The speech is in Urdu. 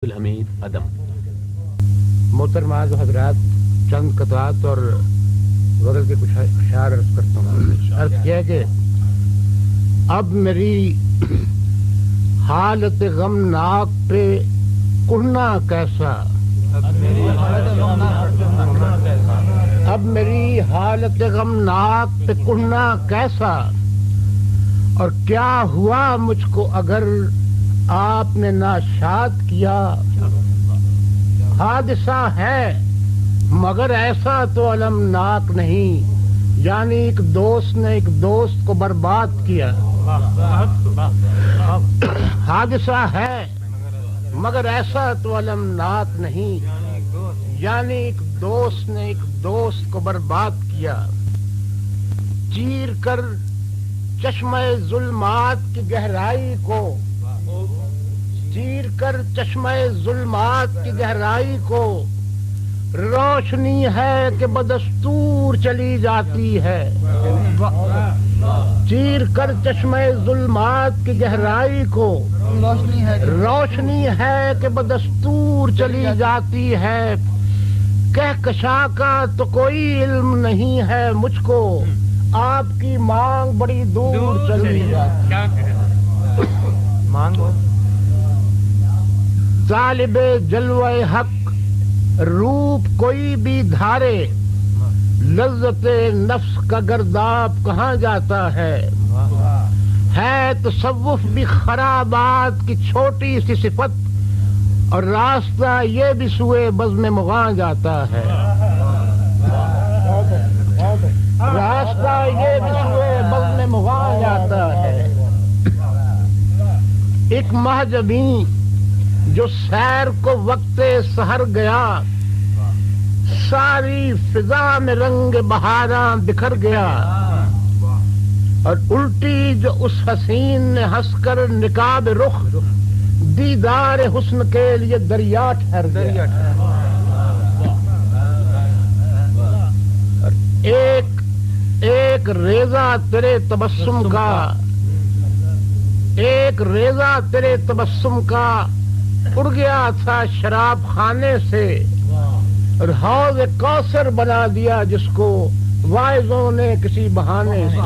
الحمید عدم۔ محترمات و حضرات، چند قطعات اور غزل کے کچھ اشعار عرض کرتا ہوں۔ عرض کیا کہ اب میری حالت غمناک پہ کڑنا کیسا، اب میری حالت غمناک پہ کڑنا کیسا، اور کیا ہوا مجھ کو اگر آپ نے ناشاد کیا۔ حادثہ ہے مگر ایسا تو المناک نہیں، یعنی ایک دوست نے ایک دوست کو برباد کیا۔ حادثہ ہے مگر ایسا تو المناک نہیں، یعنی ایک دوست نے ایک دوست کو برباد کیا۔ چیر کر چشمہ ظلمات کی گہرائی کو، چیر کر چشمہ ظلمات کی گہرائی کو، روشنی ہے کہ بدستور چلی جاتی ہے۔ چیر کر چشمہ ظلمات کی گہرائی کو، روشنی ہے کہ بدستور چلی جاتی ہے۔ کہکشاں کا تو کوئی علم نہیں ہے مجھ کو، آپ کی مانگ بڑی دور چلی جاتی ہے۔ طالب جلوہ حق روپ کوئی بھی دھارے، لذت نفس کا گرداب کہاں جاتا ہے۔ تصوف بھی خرابات کی چھوٹی سی صفت، اور راستہ یہ بھی سوئے بزم مغاں جاتا ہے۔ راستہ یہ بھی سوئے بزم مغاں جاتا ہے۔ ایک مہجبیں جو سیر کو وقت سحر گیا، ساری فضا میں رنگ بہاراں بکھر گیا، اور الٹی جو اس حسین نے ہنس کر نقاب رخ، دیدار حسن کے لیے دریا ٹھہر گیا۔ ایک ریزہ تیرے تبسم کا، ایک ریزہ تیرے تبسم کا اڑ گیا تھا شراب خانے سے، اور حوض کوثر بنا دیا جس کو واعظوں نے کسی بہانے سے۔